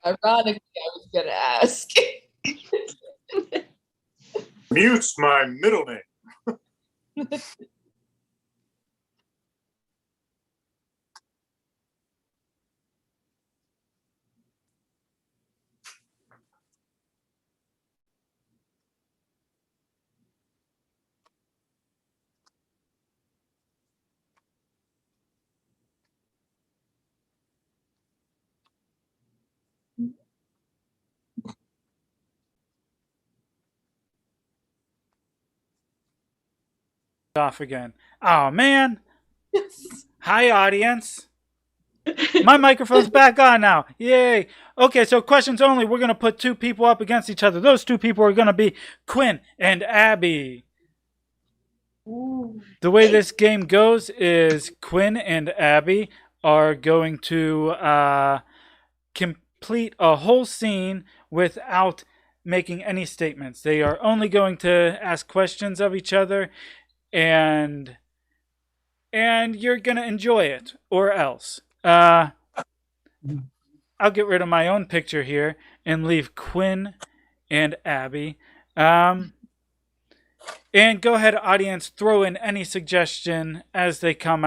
Ironically, I was going to ask. Mute's my middle name. Off again. Oh, man. Hi, audience. My microphone's back on now. Yay. Okay, so questions only. We're going to put two people up against each other. Those two people are going to be Quinn and Abby. Ooh. The way this game goes is Quinn and Abby are going to complete a whole scene without making any statements. They are only going to ask questions of each other, and you're going to enjoy it, or else. I'll get rid of my own picture here and leave Quinn and Abby. And go ahead, audience, throw in any suggestion as they come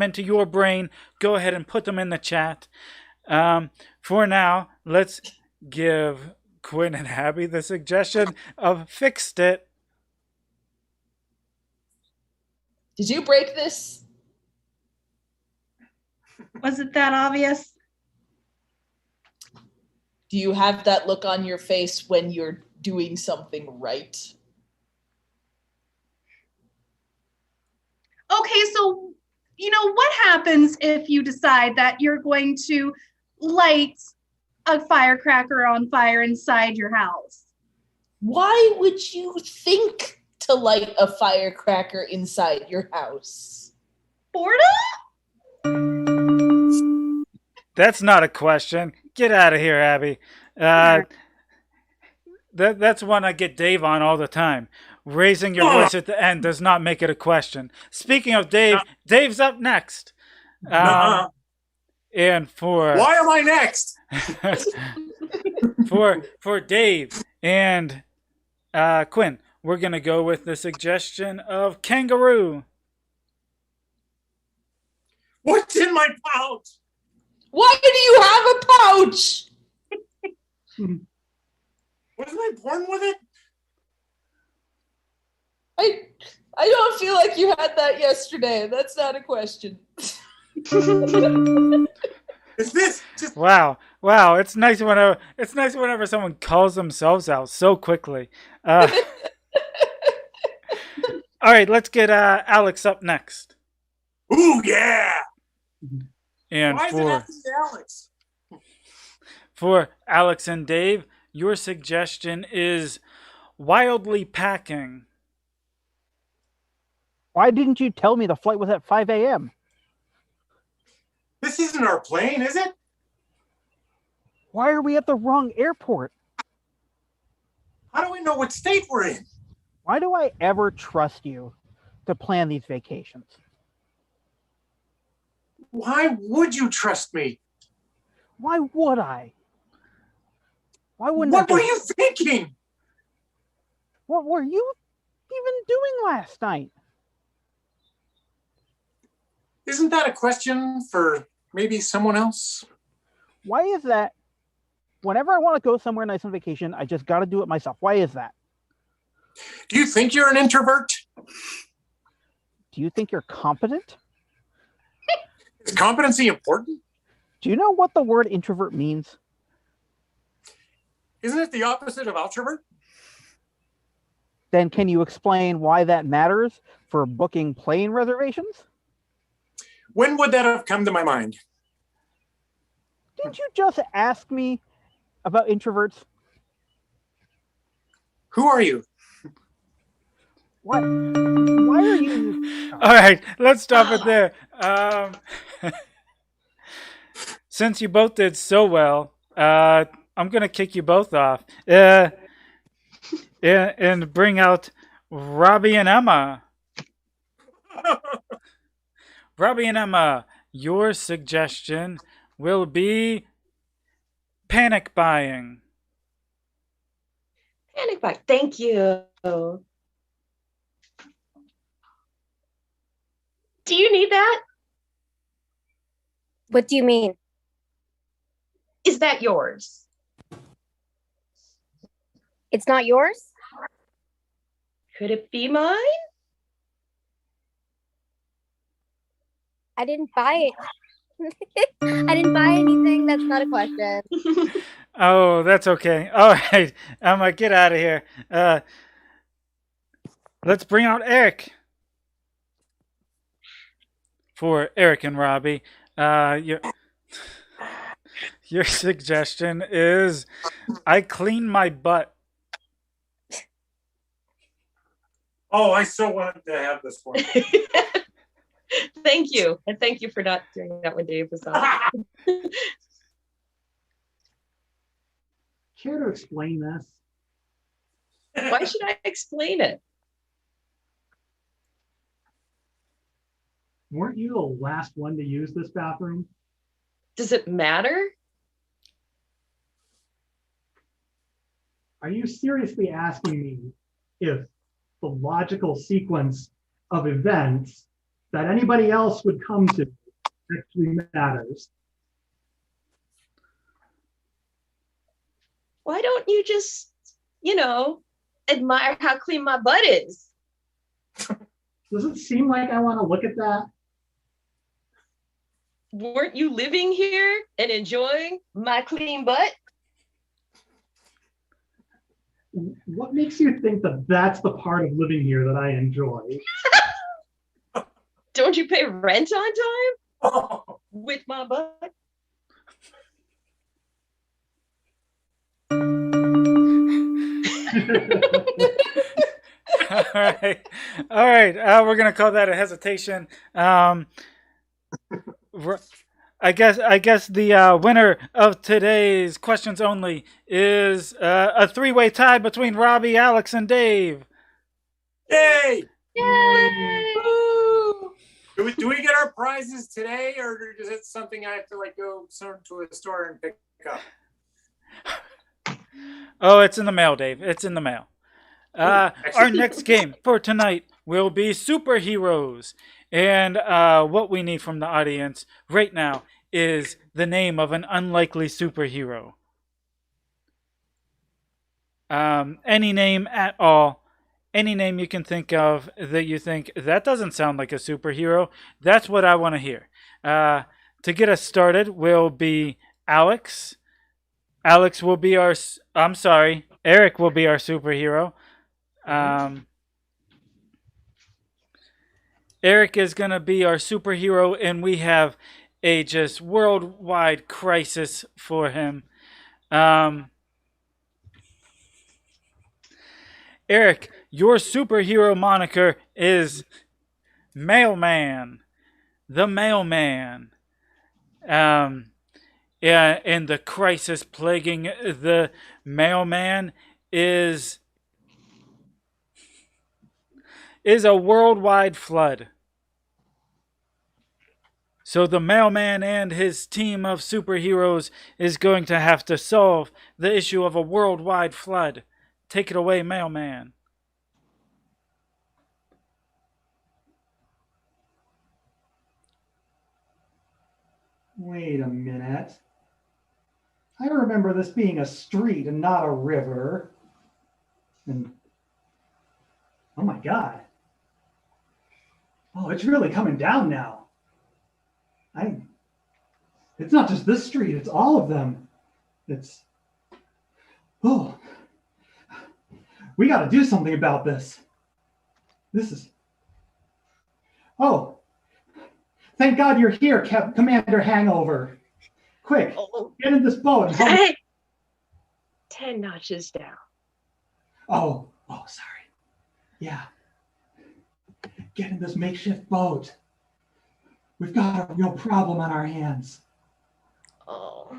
into your brain. Go ahead and put them in the chat. For now, let's give Quinn and Abby the suggestion of fixed it. Did you break this? Was it that obvious? Do you have that look on your face when you're doing something right? Okay, so, what happens if you decide that you're going to light a firecracker on fire inside your house? Why would you think to light a firecracker inside your house? Boredom? That's not a question. Get out of here, Abby. That's one I get Dave on all the time. Raising your voice at the end does not make it a question. Speaking of Dave, Dave's up next. And for Why am I next? for Dave and Quinn, we're gonna go with the suggestion of kangaroo. What's in my pouch? Why do you have a pouch? Wasn't I born with it? I don't feel like you had that yesterday. That's not a question. Is this just Wow. It's nice whenever someone calls themselves out so quickly. All right, let's get Alex up next. Ooh, yeah! And Why is it have to be Alex? for Alex and Dave, your suggestion is wildly packing. Why didn't you tell me the flight was at 5 a.m.? This isn't our plane, is it? Why are we at the wrong airport? How do we know what state we're in? Why do I ever trust you to plan these vacations? Why would you trust me? Why would I? Why wouldn't What I were just- you thinking? What were you even doing last night? Isn't that a question for maybe someone else? Why is that? Whenever I want to go somewhere nice on vacation, I just got to do it myself. Why is that? Do you think you're an introvert? Do you think you're competent? Is competency important? Do you know what the word introvert means? Isn't it the opposite of outrovert? Then can you explain why that matters for booking plane reservations? When would that have come to my mind? Didn't you just ask me about introverts? Who are you? What? Why are you? All right, let's stop it there. Since you both did so well, I'm gonna kick you both off and bring out Robbie and Emma. Robbie and Emma, your suggestion will be panic buying. Panic buy. Thank you. Do you need that? What do you mean? Is that yours? It's not yours? Could it be mine? I didn't buy it. I didn't buy anything. That's not a question. Oh, that's okay. All right. I'm going to get out of here. Let's bring out Eric. For Eric and Robbie, your suggestion is I clean my butt. Oh, I so wanted to have this one. Thank you. And thank you for not doing that when Dave was on. Care to explain this? Why should I explain it? Weren't you the last one to use this bathroom? Does it matter? Are you seriously asking me if the logical sequence of events that anybody else would come to actually matters? Why don't you just, admire how clean my butt is? Does it seem like I want to look at that? Weren't you living here and enjoying my clean butt? What makes you think that that's the part of living here that I enjoy? Don't you pay rent on time? With my butt? All right. We're gonna call that a hesitation. I guess the winner of today's questions only is a three-way tie between Robbie, Alex, and Dave. Yay! Yay! Do we get our prizes today, or is it something I have to go to a store and pick up? Oh, it's in the mail, Dave. It's in the mail. Our next game for tonight will be superheroes. And what we need from the audience right now is the name of an unlikely superhero. Any name at all. Any name you can think of that you think, that doesn't sound like a superhero. That's what I want to hear. To get us started will be Alex. Eric will be our superhero. Eric is going to be our superhero, and we have a just worldwide crisis for him. Eric, your superhero moniker is Mailman. The Mailman. And the crisis plaguing the Mailman is a worldwide flood. So the Mailman and his team of superheroes is going to have to solve the issue of a worldwide flood. Take it away, Mailman. Wait a minute. I remember this being a street and not a river. And oh my God. Oh, it's really coming down now. It's not just this street, it's all of them. We got to do something about this. Oh, thank God you're here, Commander Hangover. Quick, get in this boat. Hey, 10 notches down. Oh, sorry. Yeah. Get in this makeshift boat. We've got a real problem on our hands. Oh.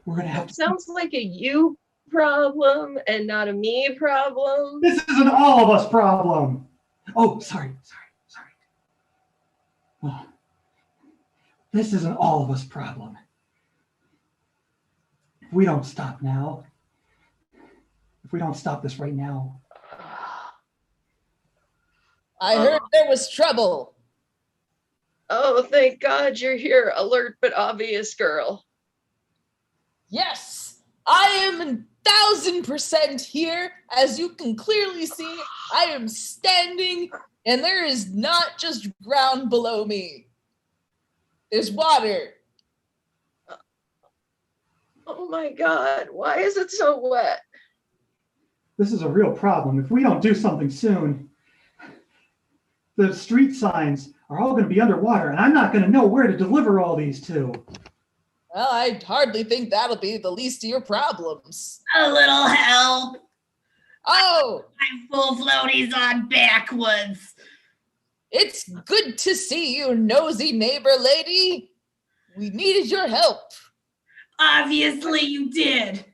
We're going to have to... Sounds like a you problem and not a me problem. This is an all of us problem. Oh, sorry. Oh. This is an all of us problem. If we don't stop now, if we don't stop this right now, I heard there was trouble. Oh, thank God you're here, alert but obvious girl. Yes, I am 1,000% here. As you can clearly see, I am standing, and there is not just ground below me. There's water. Oh my God, why is it so wet? this is a real problem. If we don't do something soon, the street signs are all going to be underwater, and I'm not going to know where to deliver all these to. Well, I hardly think that'll be the least of your problems. A little help. Oh, I'm full floaties on backwards. it's good to see you, nosy neighbor lady. We needed your help. Obviously you did.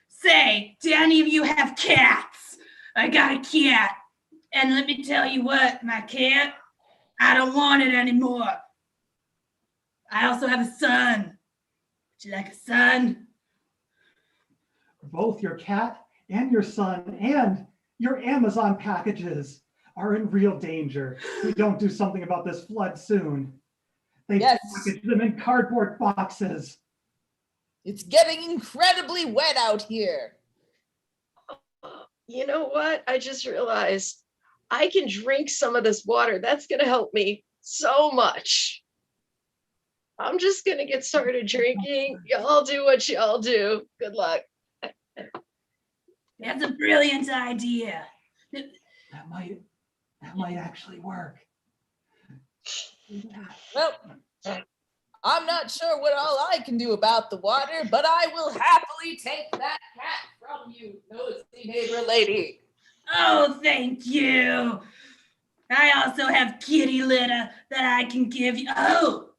Say, do any of you have cats? I got a cat. And let me tell you what, my cat, I don't want it anymore. I also have a son. Would you like a son? Both your cat and your son and your Amazon packages are in real danger. If we don't do something about this flood soon. They Yes. package them in cardboard boxes. It's getting incredibly wet out here. You know what? I just realized I can drink some of this water. That's going to help me so much. I'm just going to get started drinking. Y'all do what y'all do. Good luck. That's a brilliant idea. That might actually work. Well, I'm not sure what all I can do about the water, but I will happily take that cat from you, nosy neighbor lady. Oh, thank you. I also have kitty litter that I can give you. Oh,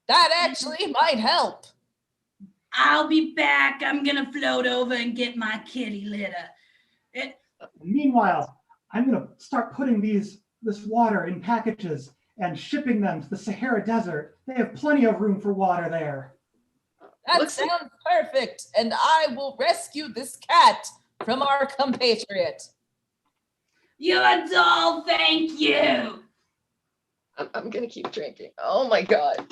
That actually might help. I'll be back. I'm gonna float over and get my kitty litter. Meanwhile, I'm going to start putting this water in packages and shipping them to the Sahara Desert. They have plenty of room for water there. That Looks like- sounds perfect, and I will rescue this cat from our compatriot. You're a doll, thank you. I'm going to keep drinking. Oh my God.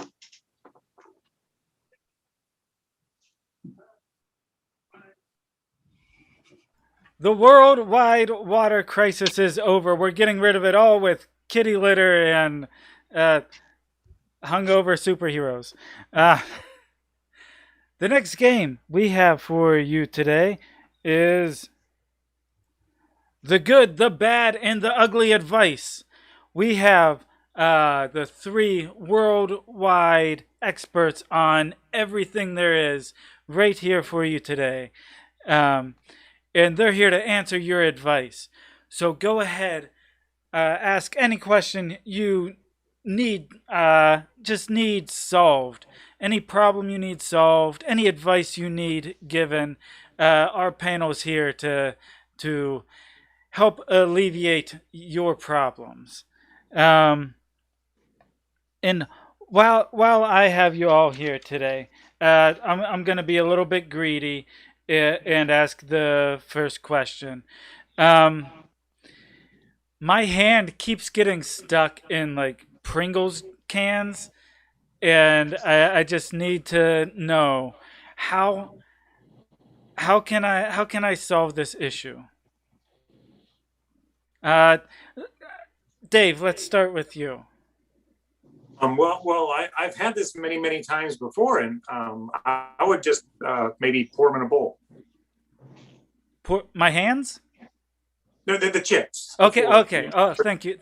The worldwide water crisis is over. We're getting rid of it all with kitty litter and hungover superheroes. The next game we have for you today is The Good, the Bad, and the Ugly Advice. We have the three worldwide experts on everything there is right here for you today. And they're here to answer your advice. So go ahead, ask any question you need, just need solved. Any problem you need solved, any advice you need given. Our panel's here to help alleviate your problems. And while I have you all here today, I'm going to be a little bit greedy and ask the first question. My hand keeps getting stuck in like Pringles cans, and I just need to know how can I solve this issue? Dave, let's start with you. I've had this many times before, and I would just maybe pour them in a bowl. Pour my hands? No, the chips. Okay. Oh, thank you,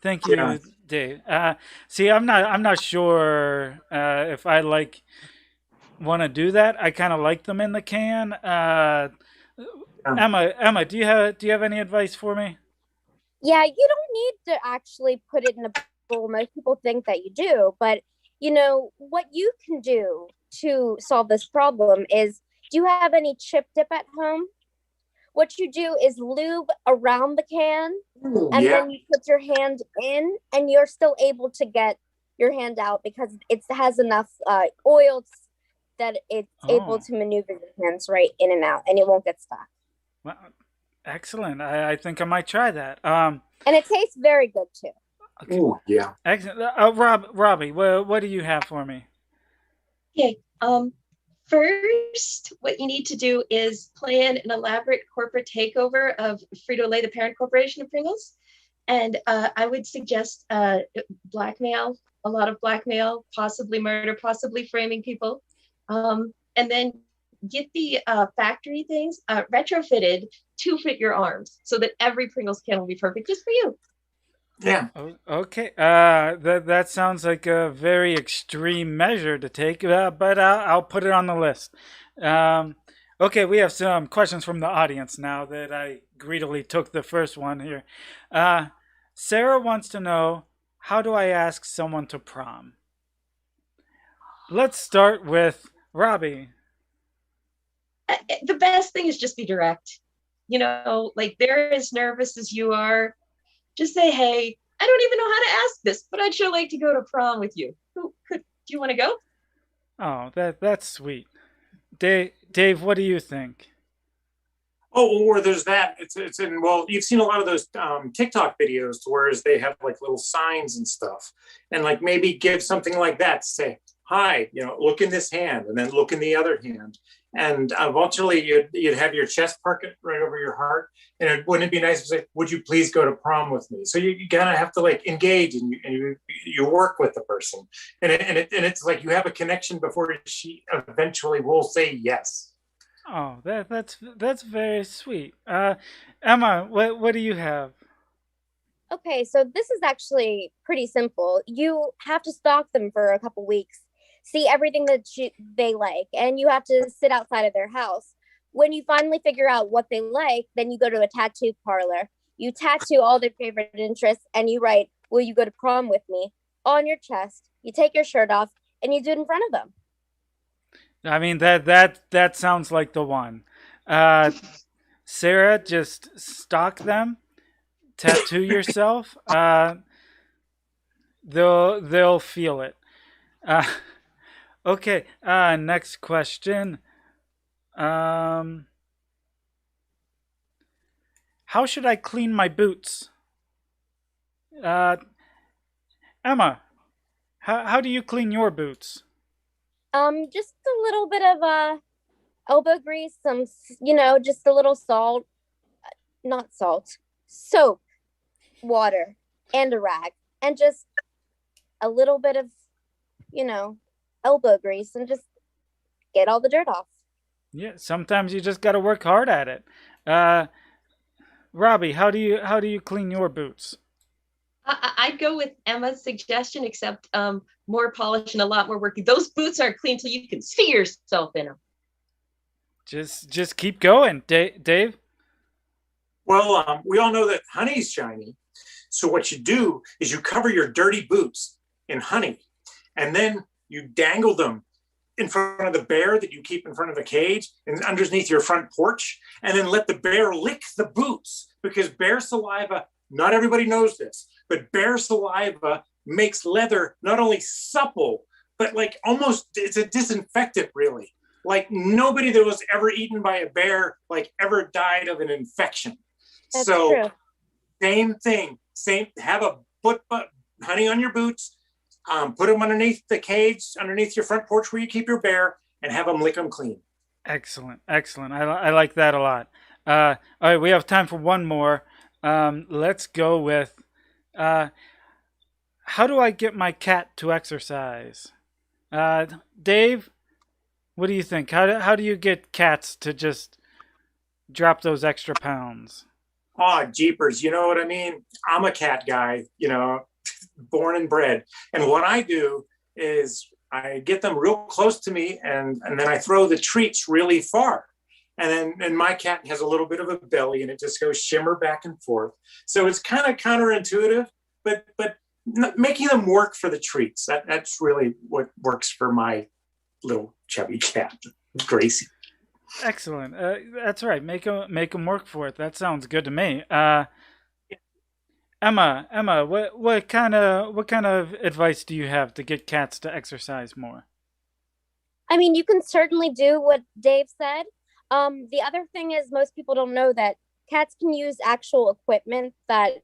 Yeah. Dave. See, I'm not sure if I want to do that. I kind of like them in the can. Emma, do you have any advice for me? Yeah, you don't need to actually put it in a bowl. Most people think that you do, but what you can do to solve this problem is, do you have any chip dip at home? What you do is lube around the can, and then you put your hand in, and you're still able to get your hand out because it has enough oil that it's able Oh. to maneuver your hands right in and out, and it won't get stuck. Well, excellent. I think I might try that. And it tastes very good too. Okay. Ooh, yeah. Excellent. Robbie, what do you have for me? Okay. First, what you need to do is plan an elaborate corporate takeover of Frito-Lay, the parent corporation of Pringles. And I would suggest blackmail, a lot of blackmail, possibly murder, possibly framing people. And then get the factory things retrofitted to fit your arms so that every Pringles can will be perfect just for you. Yeah. Okay. That sounds like a very extreme measure to take, but I'll put it on the list. Okay, we have some questions from the audience now that I greedily took the first one here. Sarah wants to know, how do I ask someone to prom? Let's start with Robbie. The best thing is just be direct. You know, like they're as nervous as you are. Just say, hey, I don't even know how to ask this, but I'd sure like to go to prom with you. Do you want to go? Oh, that's sweet. Dave, what do you think? Oh, or there's that. It's in, well, you've seen a lot of those TikTok videos where they have like little signs and stuff, and like maybe give something like that. Say, hi, look in this hand, and then look in the other hand, and eventually you'd have your chest pocket right over your heart, and wouldn't it be nice to say, would you please go to prom with me? So you gotta have to like engage, and you work with the person, and it's like you have a connection before she eventually will say yes. Oh, that's very sweet. Emma, what do you have? Okay, so this is actually pretty simple. You have to stalk them for a couple weeks, see everything that they like, and you have to sit outside of their house. When you finally figure out what they like, then you go to a tattoo parlor. You tattoo all their favorite interests, and you write, "Will you go to prom with me?" on your chest. You take your shirt off, and you do it in front of them. I mean, that sounds like the one. Sarah, just stalk them, tattoo yourself. They'll feel it. Okay. Next question. How should I clean my boots? Emma, how do you clean your boots? Just a little bit of elbow grease, some, just a little salt, not salt, soap, water, and a rag, and just a little bit of, elbow grease, and just get all the dirt off. Yeah, sometimes you just got to work hard at it. Robbie, how do you clean your boots? I'd go with Emma's suggestion, except more polish and a lot more work. Those boots aren't clean till you can see yourself in them. Just keep going, Dave. Well, we all know that honey's shiny. So what you do is you cover your dirty boots in honey, and then you dangle them in front of the bear that you keep in front of the cage and underneath your front porch, and then let the bear lick the boots, because bear saliva, not everybody knows this, but bear saliva makes leather not only supple, but like almost, it's a disinfectant really. Like nobody that was ever eaten by a bear like ever died of an infection. That's so true. Same thing, have a honey on your boots, put them underneath the cage, underneath your front porch where you keep your bear, and have them lick them clean. Excellent. I like that a lot. All right, we have time for one more. Let's go with, how do I get my cat to exercise? Dave, what do you think? How do you get cats to just drop those extra pounds? Oh, jeepers, you know what I mean? I'm a cat guy, born and bred. And what I do is I get them real close to me, and then I throw the treats really far. And my cat has a little bit of a belly, and it just goes shimmer back and forth. So it's kind of counterintuitive, but making them work for the treats, that's really what works for my little chubby cat, Gracie. Excellent. That's right. Make them work for it. That sounds good to me. Emma, what kind of advice do you have to get cats to exercise more? I mean, you can certainly do what Dave said. The other thing is most people don't know that cats can use actual equipment that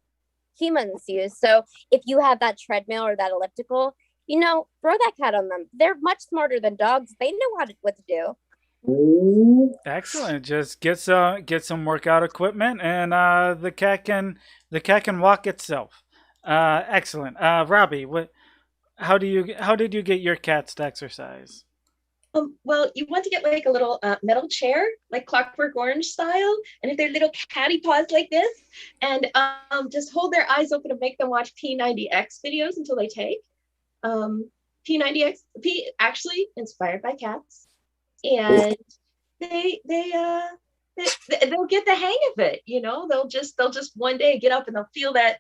humans use. So if you have that treadmill or that elliptical, throw that cat on them. They're much smarter than dogs. They know what to do. Excellent. Just get some workout equipment, and the cat can walk itself. Excellent. Robbie, how did you get your cats to exercise? Well, you want to get like a little metal chair, like Clockwork Orange style, and if they're little catty paws like this, and just hold their eyes open and make them watch P90X videos until they take. P90X actually inspired by cats, and they'll get the hang of it. They'll just one day get up and they'll feel that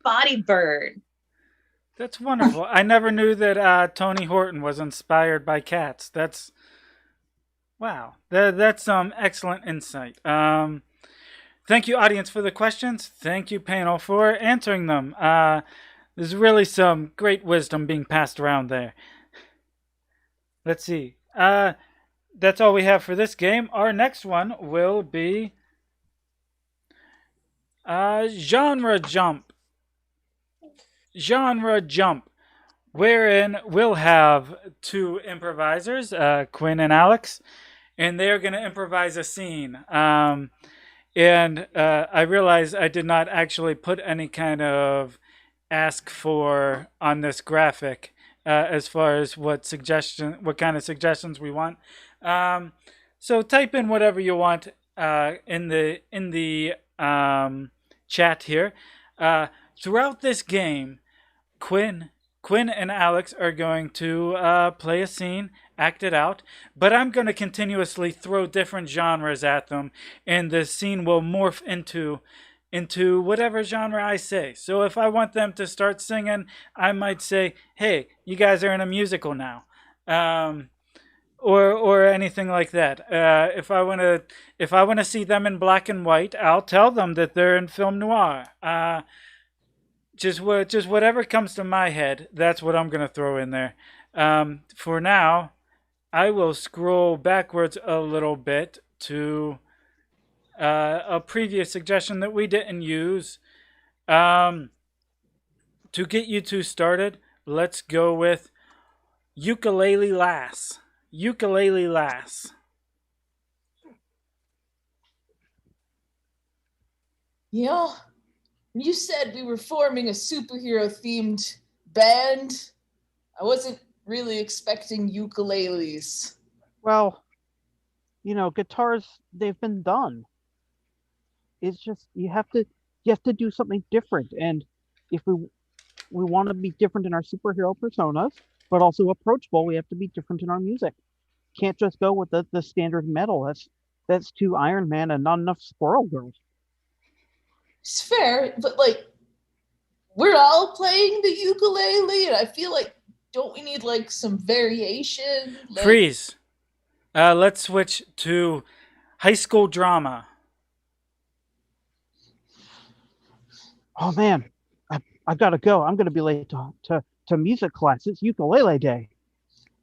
body burn. That's wonderful. I never knew that Tony Horton was inspired by cats. Wow. That's excellent insight. Thank you, audience, for the questions. Thank you, panel, for answering them. There's really some great wisdom being passed around there. Let's see. That's all we have for this game. Our next one will be Genre Jump. Genre Jump, wherein we'll have two improvisers, Quinn and Alex, and they're going to improvise a scene. And I realized I did not actually put any kind of ask for on this graphic as far as what kind of suggestions we want. So type in whatever you want in the chat here. Throughout this game, Quinn and Alex are going to play a scene, act it out, but I'm going to continuously throw different genres at them, and the scene will morph into whatever genre I say. So if I want them to start singing, I might say, "Hey, you guys are in a musical now," or anything like that. If I want to see them in black and white, I'll tell them that they're in film noir. Just whatever comes to my head, that's what I'm going to throw in there. For now, I will scroll backwards a little bit to a previous suggestion that we didn't use. To get you two started, let's go with Ukulele Lass. Ukulele Lass. You said we were forming a superhero-themed band. I wasn't really expecting ukuleles. Well, guitars, they've been done. It's just you have to do something different. And if we want to be different in our superhero personas, but also approachable, we have to be different in our music. Can't just go with the standard metal. That's too Iron Man and not enough Squirrel Girls. It's fair, but we're all playing the ukulele, and I feel like, don't we need some variation? Freeze. Let's switch to high school drama. Oh man, I gotta go. I'm gonna be late to music class. It's ukulele day.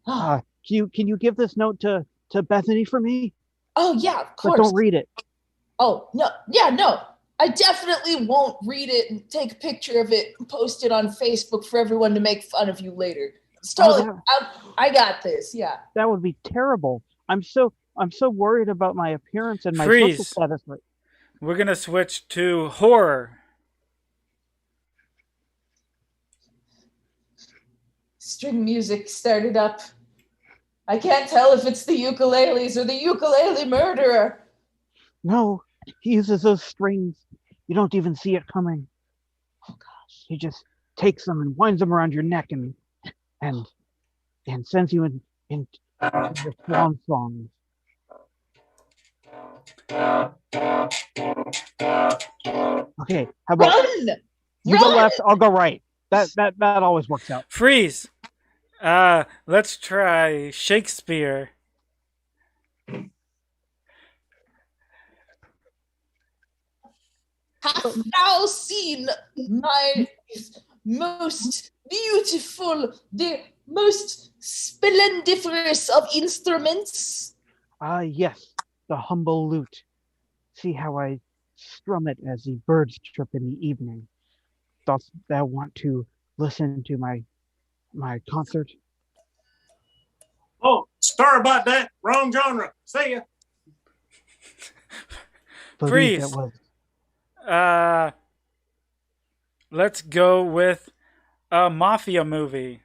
Can you give this note to Bethany for me? Oh yeah, of course. But don't read it. Oh no, yeah, no. I definitely won't read it and take a picture of it and post it on Facebook for everyone to make fun of you later. It's totally, I got this. Yeah. That would be terrible. I'm so worried about my appearance and my social status. We're gonna switch to horror. String music started up. I can't tell if it's the ukuleles or the ukulele murderer. No, he uses those strings. You don't even see it coming. Oh gosh. He just takes them and winds them around your neck and sends you in your swan songs. Okay, how about Run! You go left, I'll go right. That always works out. Freeze. Let's try Shakespeare. Hast thou seen my most beautiful, the most splendiferous of instruments. Yes, the humble lute. See how I strum it as the birds chirp in the evening. Thoughts thou want to listen to my concert? Oh, sorry about that. Wrong genre. See ya. Believe Freeze. it was. Let's go with a mafia movie.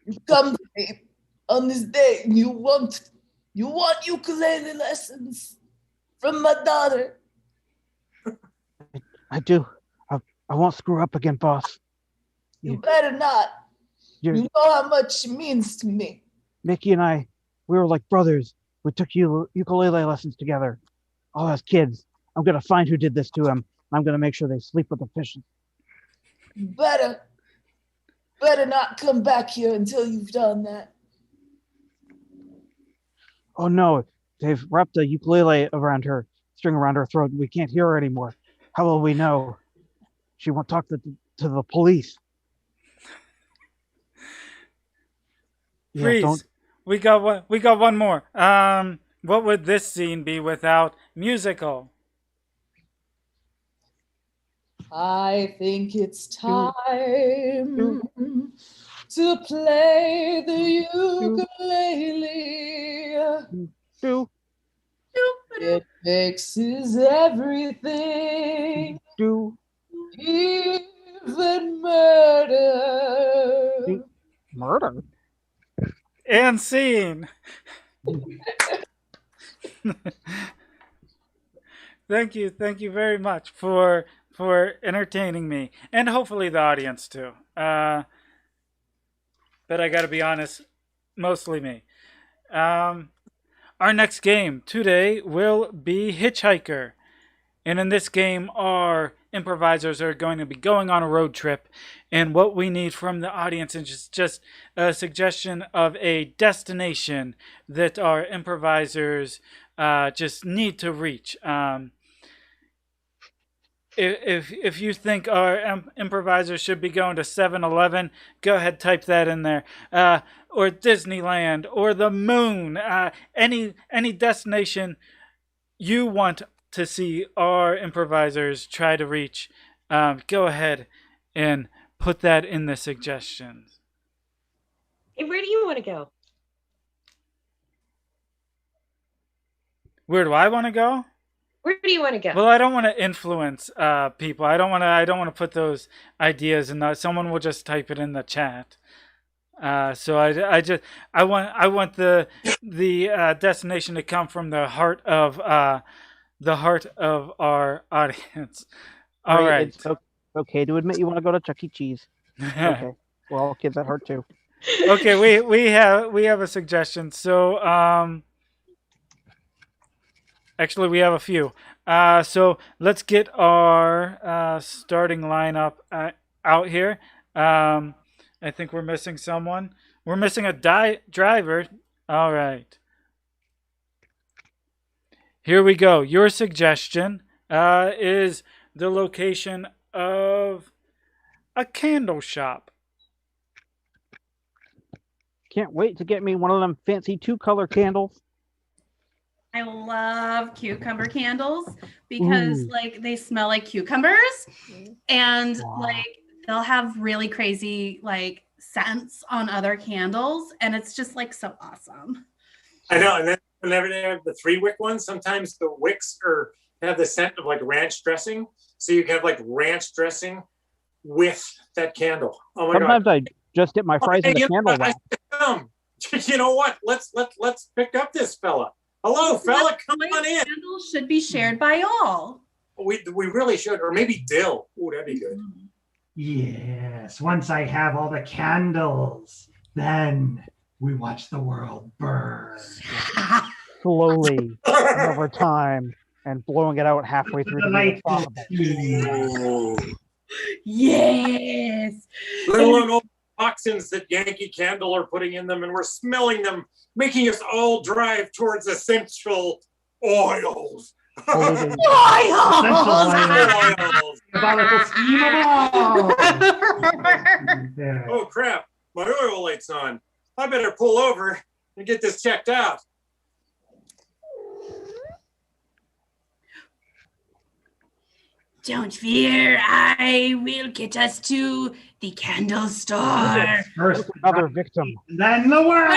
You come to me on this day and you want ukulele lessons from my daughter. I do. I won't screw up again, boss. You better not. You're, You know how much she means to me. Mickey and I, we were like brothers. We took ukulele lessons together. All as kids. I'm gonna find who did this to him. I'm gonna make sure they sleep with the fishes. You better not come back here until you've done that. Oh no, they've wrapped a ukulele around her, string around her throat, and we can't hear her anymore. How will we know? She won't talk to the police. Freeze. We got one more. What would this scene be without musical? I think it's time to play the ukulele. It fixes everything, even murder. Murder? And scene. Thank you very much for entertaining me, and hopefully the audience too. But I gotta be honest, mostly me. Our next game today will be Hitchhiker. And in this game, our improvisers are going to be going on a road trip. And what we need from the audience is just a suggestion of a destination that our improvisers just need to reach. If you think our improvisers should be going to 7-Eleven, go ahead, type that in there. Or Disneyland, or the moon. Any destination you want to see our improvisers try to reach, go ahead and put that in the suggestions. Hey, where do you want to go? Where do I want to go? Where do you want to go? Well, I don't want to influence people. I don't want to put those ideas in. Someone will just type it in the chat. So I want the destination to come from the heart of our audience. All right. It's okay to admit you want to go to Chuck E. Cheese. Okay. We're all kids at heart too. Okay, we have a suggestion. So actually we have a few. So let's get our starting lineup out here. I think we're missing someone. We're missing a driver. All right. Here we go. Your suggestion is the location of a candle shop. Can't wait to get me one of them fancy 2-color candles. I love cucumber candles because like they smell like cucumbers and like they'll have really crazy like scents on other candles and it's just like so awesome. I know, and then whenever they have the 3-wick ones, sometimes the wicks have the scent of like ranch dressing. So you can have like ranch dressing with that candle. Oh my Sometimes God. I just dip my fries in the candle wax. You know what? Let's pick up this fella. Hello, fella, come on in. Candles should be shared by all. We really should, or maybe dill. Oh, that'd be good. Yes, once I have all the candles, then we watch the world burn. Slowly, over time, and blowing it out halfway through the light. Yes. Little old toxins that Yankee Candle are putting in them, and we're smelling them, making us all drive towards essential oils. Essential Oils. Diabolical scheme of all. There. Oh crap, my oil light's on. I better pull over and get this checked out. Don't fear, I will get us to the candle store. First, Another victim. then the world.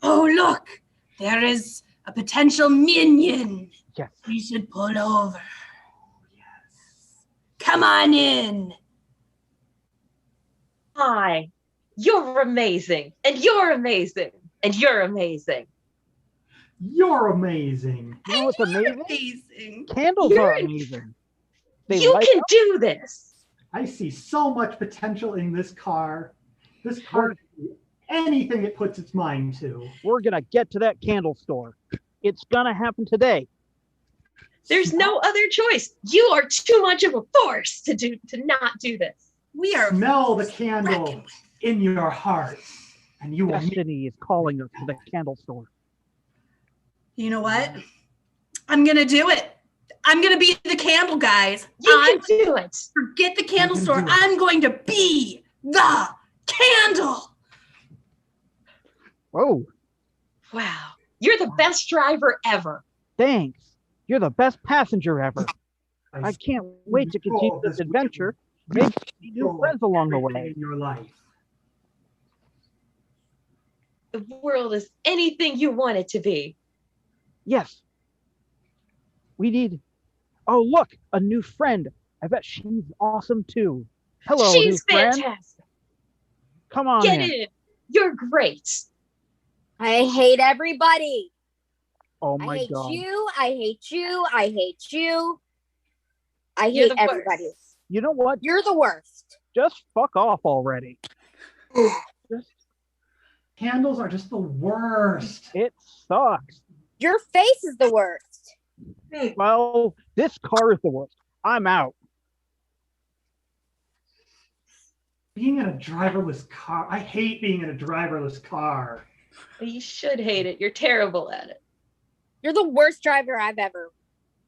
Oh, look, there is a potential minion. Yes. We should pull over. Come on in. Hi, you're amazing, and you're amazing, and you're amazing. You're amazing. You know what's amazing? Amazing. Candles You're are amazing. They You light can up. do this. I see so much potential in this car. This car can do anything it puts its mind to. We're gonna get to that candle store. It's gonna happen today. There's no other choice. You are too much of a force to not do this. We are Smell the candle in your heart, and you will meet. Destiny is calling us to the candle store. You know what? I'm gonna do it. I'm gonna be the candle, guys. You can do it. Forget the candle can store. do it. I'm going to be the candle. Whoa, Wow. You're the best driver ever. thanks. You're the best passenger ever. I I can't wait to continue this adventure. Make new friends along the way. in your life. The world is anything you want it to be. Yes. We need. Oh, look, a new friend. I bet she's awesome too. Hello, She's new friend. fantastic. Come on Get in. in. You're great. I hate everybody. Oh I my hate god. you. I hate you. I hate you. I You're hate the worst. everybody. You know what? You're the worst. Just fuck off already. Candles are just the worst. It sucks. Your face is the worst. Well, this car is the worst. I'm out. Being in a driverless car. I hate being in a driverless car. You should hate it. You're terrible at it. You're the worst driver I've ever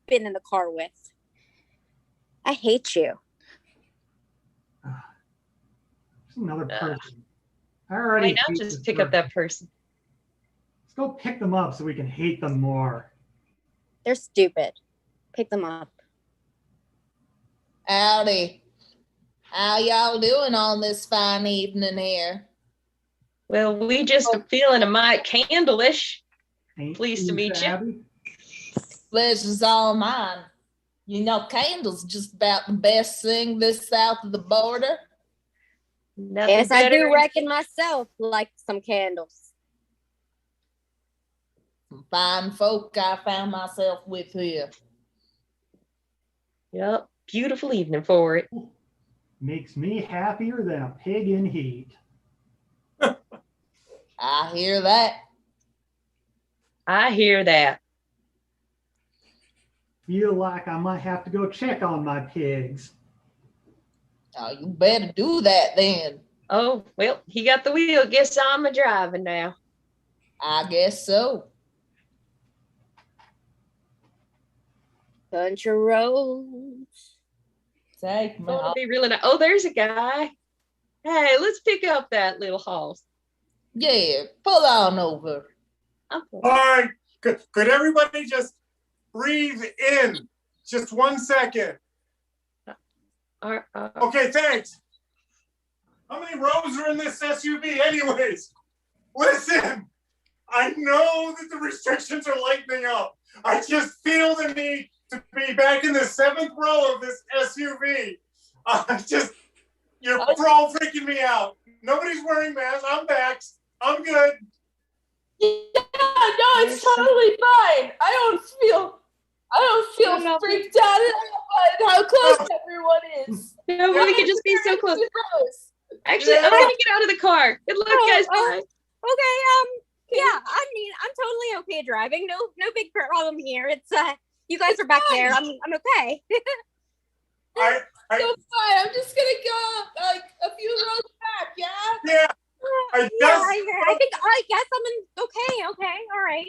been in the car with. I hate you. There's another Ugh. person. I already Why not hate just this pick up person. that person? Let's go pick them up so we can hate them more. They're stupid. Pick them up. Howdy. How y'all doing on this fine evening here? Well, we just are feeling a mite candleish. Ain't Pleased to you, meet you. Abby? Pleasure's all mine. You know, candles just about the best thing this south of the border. Nothing Yes, I better. do reckon myself like some candles. Some fine folk I found myself with here. Yep. Beautiful evening for it. Makes me happier than a pig in heat. I hear that. I hear that. Feel like I might have to go check on my pigs. Oh, you better do that then. Oh, well, he got the wheel. Guess I'm a driving now. I guess so. Country roads. Take me Oh, it'll home. be really nice. Oh, there's a guy. Hey, let's pick up that little horse. Yeah, pull on over. All right, could everybody just breathe in? Just 1 second. Okay, thanks. How many rows are in this SUV anyways? Listen, I know that the restrictions are lightening up. I just feel the need to be back in the 7th row of this SUV. You're all freaking me out. Nobody's wearing masks. I'm vaxxed. I'm good. Yeah, no, it's totally fine. I don't feel freaked out at all by how close everyone is. No, we could just be so close. Actually, I'm gonna get out of the car. Good luck, guys. Bye. Okay, yeah, I mean, I'm totally okay driving. No big problem here. It's you guys are back there. I'm okay. I So fine. I'm just gonna go like a few rows back. Yeah. yeah. I I guess I'm in. Okay, all right.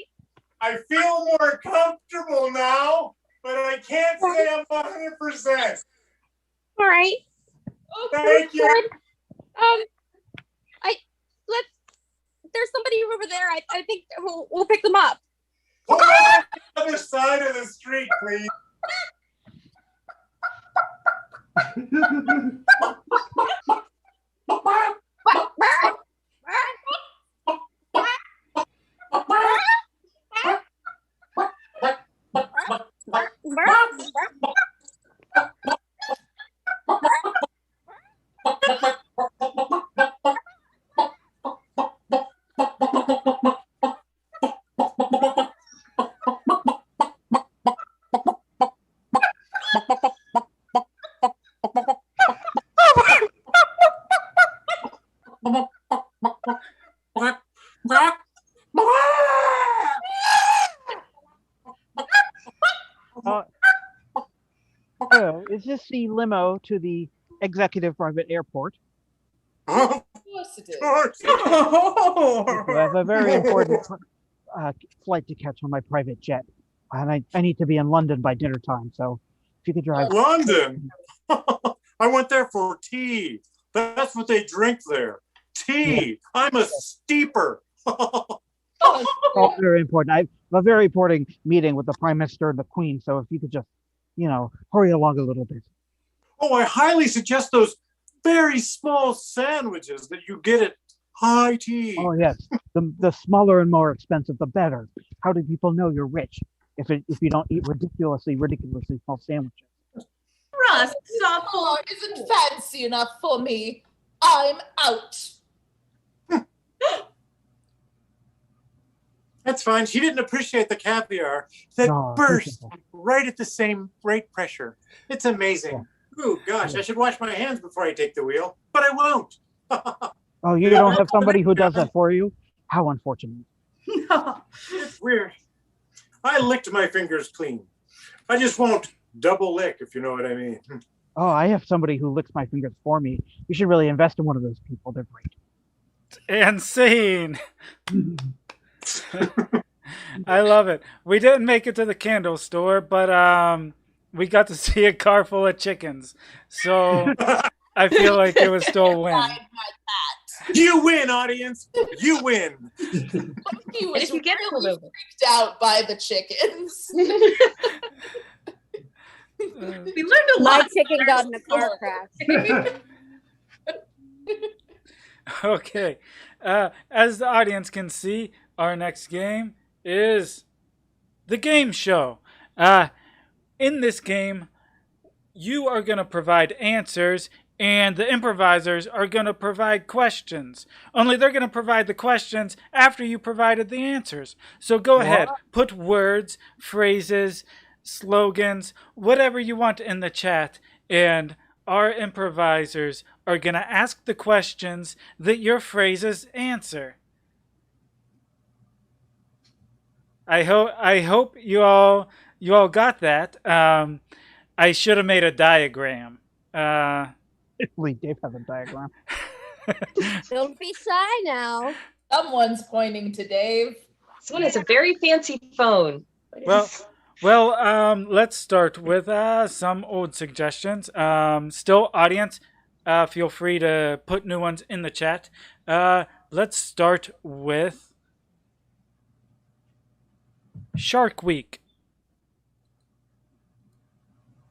I feel more comfortable now, but I can't say I'm 100%. All right. Thank you. There's somebody over there. I think we'll pick them up. Pull on the other side of the street, please. Is this the limo to the executive private airport? Of Yes, it is. course. I have a very important flight to catch on my private jet. And I need to be in London by dinner time. So if you could drive. London. I went there for tea. That's what they drink there. Tea. I'm a steeper. Oh, very important. I have a very important meeting with the Prime Minister and the Queen. So if you could just, hurry along a little bit. Oh, I highly suggest those very small sandwiches that you get at high tea. Oh yes, the smaller and more expensive, the better. How do people know you're rich if you don't eat ridiculously small sandwiches? Russ, stop. Oh, isn't fancy enough for me. I'm out. That's fine. She didn't appreciate the caviar that burst right at the same rate pressure. It's amazing. Oh, gosh, I should wash my hands before I take the wheel, but I won't. Oh, you don't have somebody who does that for you? How unfortunate. No. It's weird. I licked my fingers clean. I just won't double lick, if you know what I mean. Oh, I have somebody who licks my fingers for me. You should really invest in one of those people. They're great. And scene. I love it. We didn't make it to the candle store, but we got to see a car full of chickens. So I feel like it was still a win. You win, audience. You win. He was you get really freaked out by the chickens. We learned a My lot. chicken got in a car crash. Okay. As the audience can see, our next game is the game show. In this game, you are going to provide answers, and the improvisers are going to provide questions. Only they're going to provide the questions after you provided the answers. So go ahead, put words, phrases, slogans, whatever you want in the chat, and our improvisers are going to ask the questions that your phrases answer. I hope you all got that. I should have made a diagram. Dave has a diagram. Don't be shy now. Someone's pointing to Dave. Someone has a very fancy phone. Well, let's start with some old suggestions. Still, audience, feel free to put new ones in the chat. Let's start with Shark Week.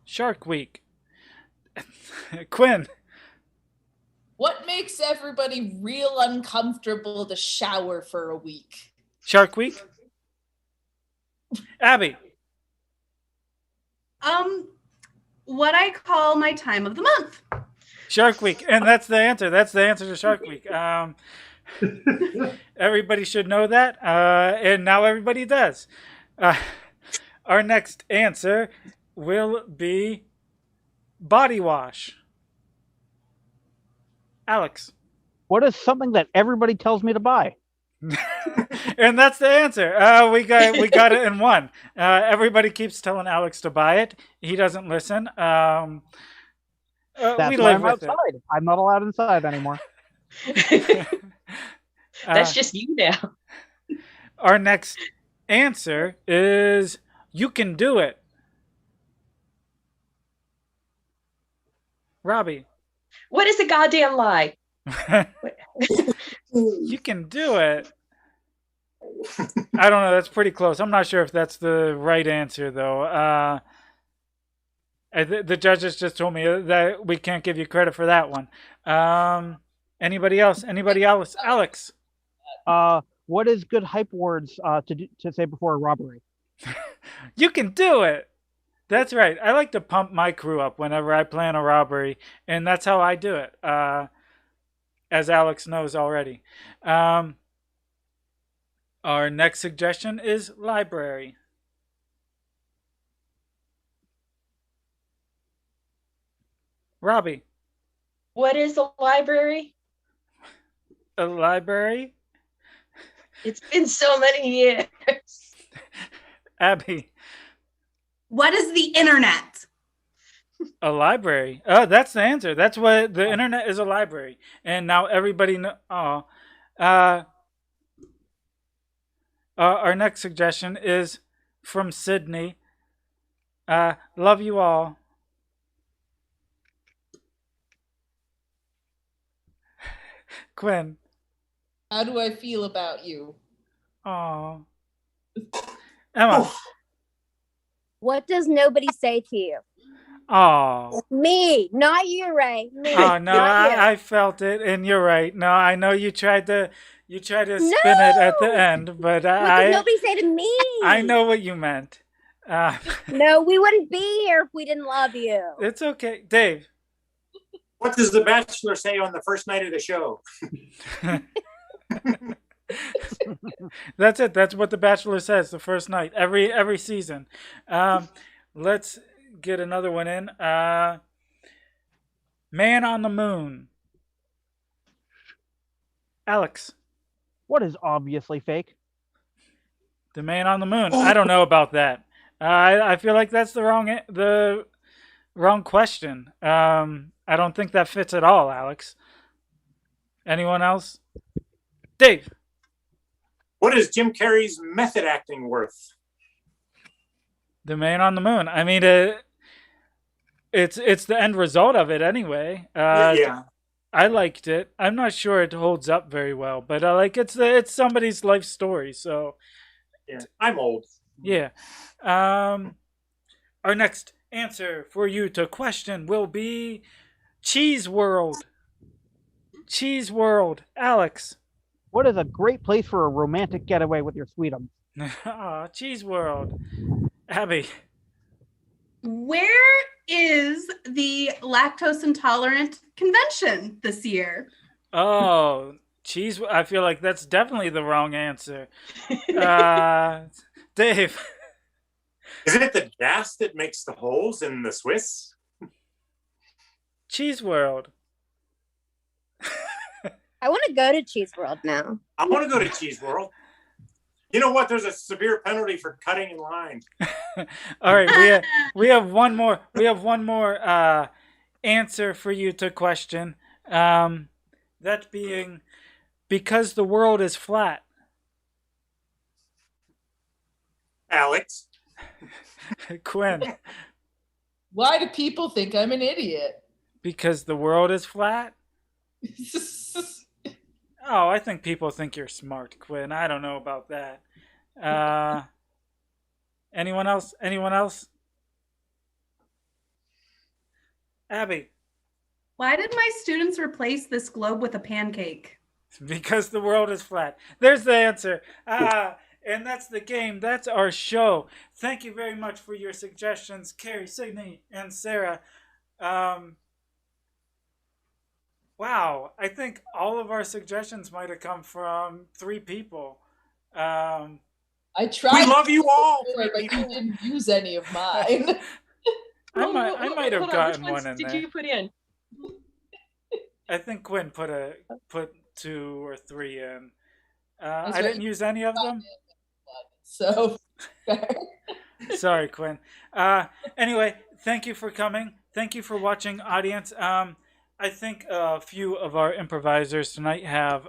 Shark Week. Quinn. What makes everybody real uncomfortable to shower for a week? Shark Week. Abby. What I call my time of the month. Shark Week. And that's the answer. That's the answer to Shark Week. Everybody should know that. And now everybody does. Our next answer will be body wash. Alex. What is something that everybody tells me to buy? And that's the answer. We got it in one. Everybody keeps telling Alex to buy it. He doesn't listen. That's we why live I'm with outside. I'm not allowed inside anymore. That's just you now. Our next answer is you can do it. Robbie. What is a goddamn lie? You can do it. I don't know. That's pretty close. I'm not sure if that's the right answer, though. The judges just told me that we can't give you credit for that one. Anybody else? Anybody else? Alex. What is good hype words to say before a robbery? You can do it. That's right. I like to pump my crew up whenever I plan a robbery, and that's how I do it. As Alex knows already. Our next suggestion is library. Robbie. What is a library? A library? It's been so many years. Abby. What is the internet? A library. Oh, that's the answer. That's what the internet is, a library. And now everybody knows. Our next suggestion is from Sydney. Love you all. Quinn. How do I feel about you? Aw. Emma. What does nobody say to you? Aw. Me, not you, Ray. Me. Oh no, I felt it, and you're right. No, I know you tried to spin it at the end, but What does nobody say to me? I know what you meant. No, we wouldn't be here if we didn't love you. It's okay, Dave. What does The Bachelor say on the first night of the show? That's it. That's what The Bachelor says the first night, every season. Let's get another one in. Man on the Moon. Alex. What is obviously fake? The Man on the Moon. I don't know about that. I feel like that's the wrong question. I don't think that fits at all, Alex. Anyone else? Dave. What is Jim Carrey's method acting worth? The Man on the Moon. I mean, it's the end result of it anyway. Yeah. I liked it. I'm not sure it holds up very well, but it's somebody's life story. So, yeah, I'm old. Yeah. Our next answer for you to question will be Cheese World. Cheese World. Alex. What is a great place for a romantic getaway with your sweetums? Aw, Cheese World. Abby. Where is the lactose intolerant convention this year? Oh, cheese. I feel like that's definitely the wrong answer. Dave. Isn't it the gas that makes the holes in the Swiss? Cheese World. I want to go to Cheese World now. I want to go to Cheese World. You know what? There's a severe penalty for cutting in line. All right, we have one more. We have one more answer for you to question. That being, because the world is flat. Alex. Quinn. Why do people think I'm an idiot? Because the world is flat? Oh, I think people think you're smart, Quinn. I don't know about that. Anyone else? Anyone else? Abby. Why did my students replace this globe with a pancake? Because the world is flat. There's the answer. And that's the game. That's our show. Thank you very much for your suggestions, Carrie, Sydney, and Sarah. Wow, I think all of our suggestions might have come from 3 people. I tried. We love you all, but you didn't use any of mine. I might have gotten one in did there. you put in? I think Quinn put 2 or 3 in. I didn't use any of them. So, sorry, Quinn. Anyway, thank you for coming. Thank you for watching, audience. I think a few of our improvisers tonight have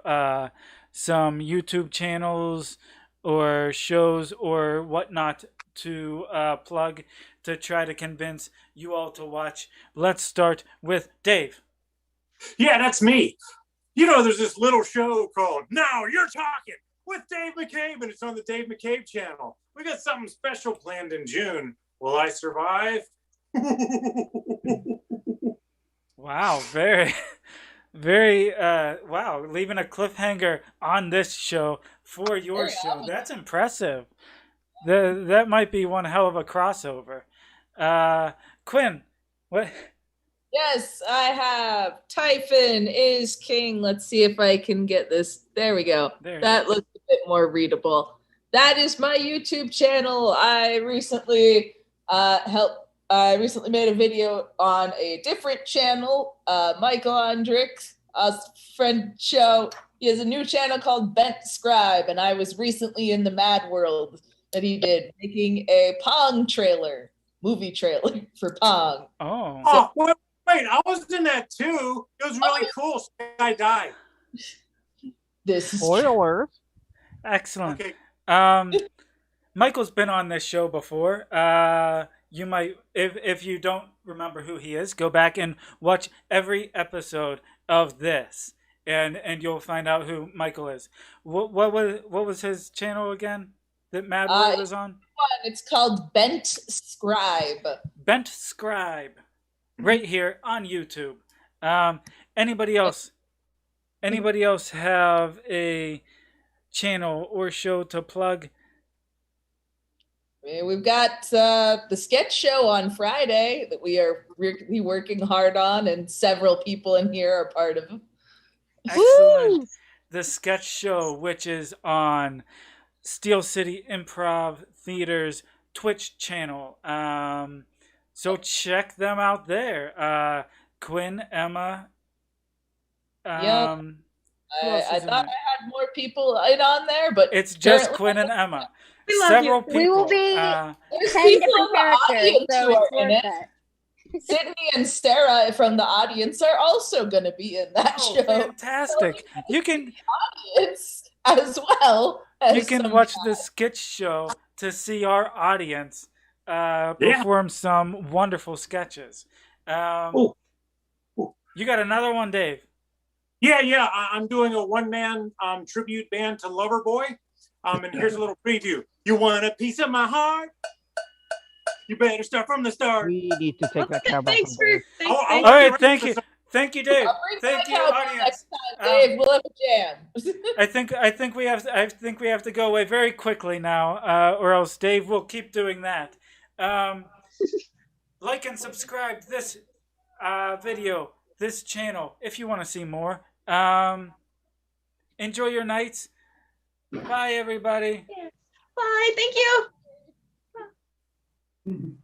some YouTube channels or shows or whatnot to plug to try to convince you all to watch? Let's start with Dave. Yeah, that's me. You know, there's this little show called Now You're Talking with Dave McCabe, and it's on the Dave McCabe channel. We got something special planned in June. Will I survive? Wow, very, very, wow, leaving a cliffhanger on this show for your show. That's impressive. That might be one hell of a crossover. Quinn, what? Yes, I have. Typhon is king. Let's see if I can get this. There we go. That looks a bit more readable. That is my YouTube channel. I recently made a video on a different channel. Michael Andrix, a friend show. He has a new channel called Bent Scribe, and I was recently in the Mad World that he did, making a Pong trailer, movie trailer for Pong. Oh. Wait, I was in that too. It was really cool. I died. This is Spoiler. Excellent. Okay. Michael's been on this show before. You might, if you don't remember who he is, go back and watch every episode of this, and you'll find out who Michael is. What was his channel again that Mad World is on? It's called Bent Scribe. Bent Scribe. Right here on YouTube. Anybody else have a channel or show to plug? We've got the sketch show on Friday that we are really working hard on, and several people in here are part of. Excellent. Woo! The sketch show, which is on Steel City Improv Theater's Twitch channel. So check them out there. Quinn, Emma. Yep. I thought I had more people on there, but it's just Quinn and Emma. We love Several you. people. We will be 10 different characters, so it's worth it. Sydney and Sarah from the audience are also going to be in that show. Fantastic! So you can audience as well. As you can watch the sketch show to see our audience perform some wonderful sketches. You got another one, Dave? Yeah. I'm doing a one-man tribute band to Loverboy. And here's a little preview. You want a piece of my heart? You better start from the start. We need to take that cowbell. All right, thank you. Thank you, Dave. Thank you, audience. Dave, we'll have a jam. I think we have to go away very quickly now, or else Dave will keep doing that. Like and subscribe this video, this channel, if you want to see more. Enjoy your nights. Bye, everybody. Bye. Thank you.